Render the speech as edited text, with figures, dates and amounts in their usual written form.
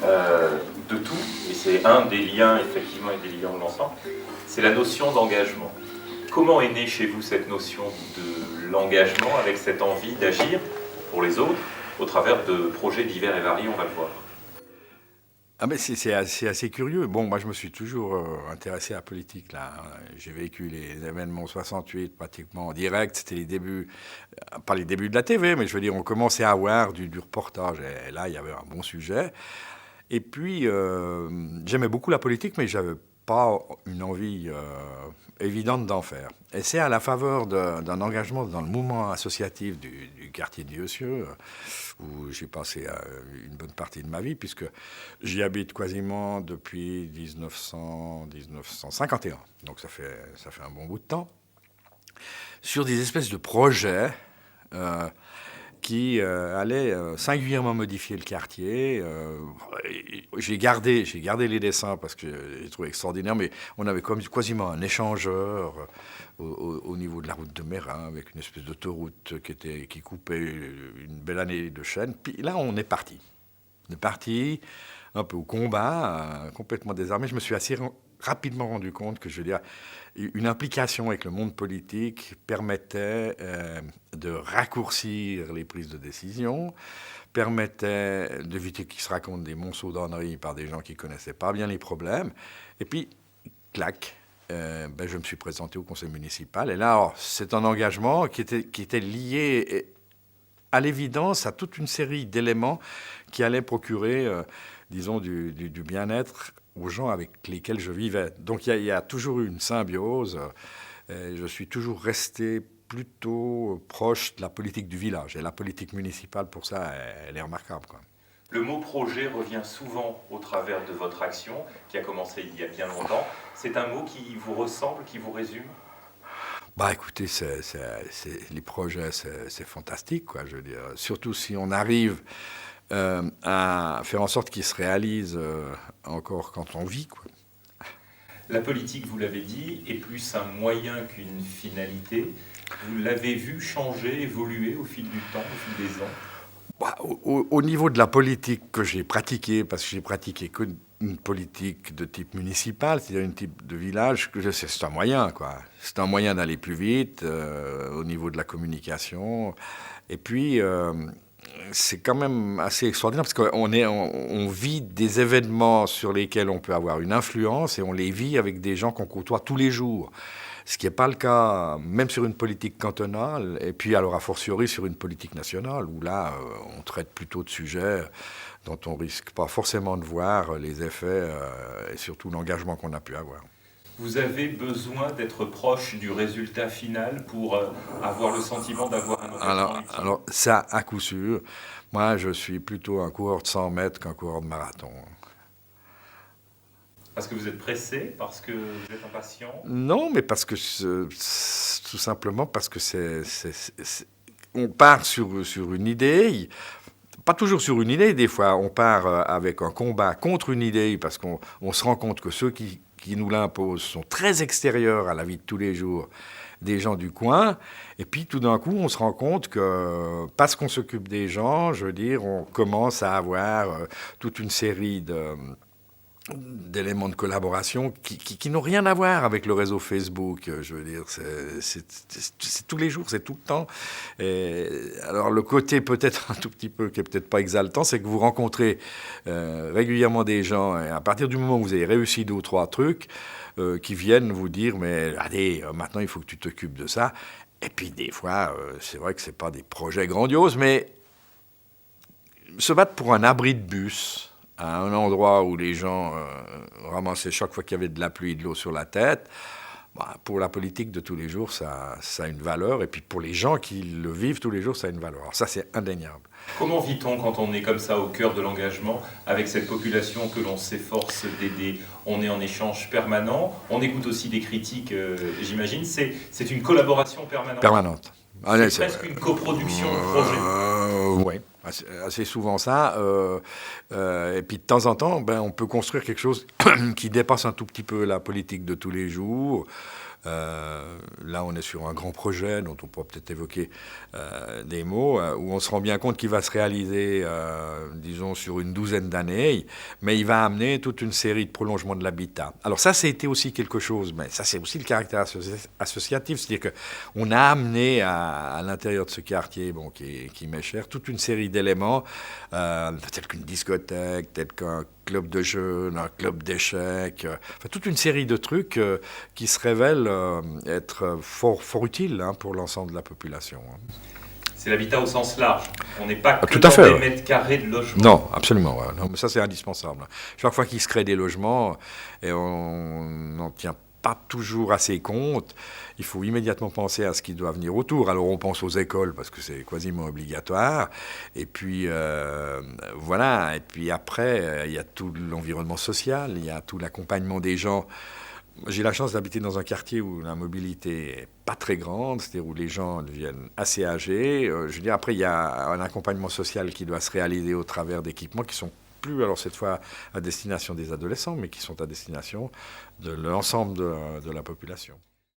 de tout, et c'est un des liens effectivement et des liens de l'ensemble, c'est la notion d'engagement. Comment est née chez vous cette notion de l'engagement avec cette envie d'agir pour les autres au travers de projets divers et variés, on va le voir? Ah mais c'est assez curieux. Bon, moi je me suis toujours intéressé à la politique là, hein. J'ai vécu les événements 68 pratiquement en direct. C'était les débuts, pas les débuts de la TV, mais je veux dire, on commençait à avoir du reportage. Et là, il y avait un bon sujet. Et puis, j'aimais beaucoup la politique, mais j'avais pas une envie évidente d'en faire. Et c'est à la faveur d'un engagement dans le mouvement associatif du quartier de Vieux-Cieux, où j'ai passé une bonne partie de ma vie, puisque j'y habite quasiment depuis 1951. Donc ça fait un bon bout de temps. Sur des espèces de projets qui allait singulièrement modifier le quartier. J'ai gardé les dessins parce que j'ai trouvé extraordinaire, mais on avait quasiment un échangeur au niveau de la route de Mérin, avec une espèce d'autoroute qui coupait une belle année de chaîne. Puis là, on est parti. On est parti un peu au combat, complètement désarmé. Je me suis assez rapidement rendu compte que, je veux dire, une implication avec le monde politique permettait de raccourcir les prises de décision, permettait d'éviter qu'ils se racontent des monceaux d'âneries par des gens qui ne connaissaient pas bien les problèmes. Et puis, clac, je me suis présenté au conseil municipal. Et là, c'est un engagement qui était lié à l'évidence à toute une série d'éléments qui allaient procurer, disons, du bien-être aux gens avec lesquels je vivais. Donc il y a toujours eu une symbiose. Je suis toujours resté plutôt proche de la politique du village. Et la politique municipale, pour ça, elle est remarquable, quoi. Le mot projet revient souvent au travers de votre action, qui a commencé il y a bien longtemps. C'est un mot qui vous ressemble, qui vous résume? Bah écoutez, les projets, c'est fantastique, quoi, je veux dire. Surtout si on arrive à faire en sorte qu'ils se réalisent encore quand on vit, quoi. La politique, vous l'avez dit, est plus un moyen qu'une finalité. Vous l'avez vu changer, évoluer au fil du temps, au fil des ans? Bah, au niveau de la politique que j'ai pratiquée, parce que j'ai pratiqué qu'une politique de type municipal, c'est-à-dire une type de village, c'est un moyen, quoi. C'est un moyen d'aller plus vite au niveau de la communication. Et puis, c'est quand même assez extraordinaire parce on vit des événements sur lesquels on peut avoir une influence et on les vit avec des gens qu'on côtoie tous les jours. Ce qui n'est pas le cas même sur une politique cantonale, et puis alors a fortiori sur une politique nationale, où là, on traite plutôt de sujets dont on risque pas forcément de voir les effets et surtout l'engagement qu'on a pu avoir. Vous avez besoin d'être proche du résultat final pour avoir le sentiment d'avoir un engagement utile? Alors ça, à coup sûr, moi je suis plutôt un coureur de 100 mètres qu'un coureur de marathon. Parce que vous êtes pressé? Parce que vous êtes impatient? Non, mais parce que tout simplement parce que on part sur une idée, pas toujours sur une idée, des fois on part avec un combat contre une idée parce qu'on se rend compte que ceux qui nous l'imposent sont très extérieurs à la vie de tous les jours des gens du coin, et puis tout d'un coup on se rend compte que parce qu'on s'occupe des gens, je veux dire, on commence à avoir toute une série d'éléments de collaboration qui n'ont rien à voir avec le réseau Facebook. Je veux dire, c'est tous les jours, c'est tout le temps. Et alors le côté peut-être un tout petit peu, qui est peut-être pas exaltant, c'est que vous rencontrez régulièrement des gens, et à partir du moment où vous avez réussi 2 ou 3 trucs, qui viennent vous dire, mais allez, maintenant il faut que tu t'occupes de ça. Et puis des fois, c'est vrai que c'est pas des projets grandioses, mais se battre pour un abri de bus à un endroit où les gens ramassaient chaque fois qu'il y avait de la pluie et de l'eau sur la tête, bah, pour la politique de tous les jours, ça a une valeur. Et puis pour les gens qui le vivent tous les jours, ça a une valeur. Alors ça, c'est indéniable. Comment vit-on quand on est comme ça au cœur de l'engagement, avec cette population que l'on s'efforce d'aider? On est en échange permanent, on écoute aussi des critiques, j'imagine. C'est une collaboration permanente. Permanente. C'est presque une coproduction de projet. Oui. assez souvent ça. Et puis de temps en temps, on peut construire quelque chose qui dépasse un tout petit peu la politique de tous les jours. Là, on est sur un grand projet dont on pourra peut-être évoquer des mots, où on se rend bien compte qu'il va se réaliser, disons, sur une douzaine d'années, mais il va amener toute une série de prolongements de l'habitat. Alors ça, c'était aussi quelque chose, mais ça, c'est aussi le caractère associatif, c'est-à-dire qu'on a amené à l'intérieur de ce quartier, qui m'est cher, toute une série d'éléments, tels qu'une discothèque, tels qu'un club de jeunes, un club d'échecs, toute une série de trucs qui se révèlent être fort utiles pour l'ensemble de la population. C'est l'habitat au sens large. On n'est pas que tout à dans fait, des mètres carrés de logement. Non, absolument. Ouais. Non, mais ça, c'est indispensable. Chaque fois qu'il se crée des logements, et on n'en tient pas toujours assez compte, il faut immédiatement penser à ce qui doit venir autour. Alors on pense aux écoles parce que c'est quasiment obligatoire. Et puis voilà. Et puis après, il y a tout l'environnement social, il y a tout l'accompagnement des gens. J'ai la chance d'habiter dans un quartier où la mobilité n'est pas très grande, c'est-à-dire où les gens deviennent assez âgés. Je veux dire, après, il y a un accompagnement social qui doit se réaliser au travers d'équipements qui sont plus, alors cette fois, à destination des adolescents, mais qui sont à destination de l'ensemble de la population.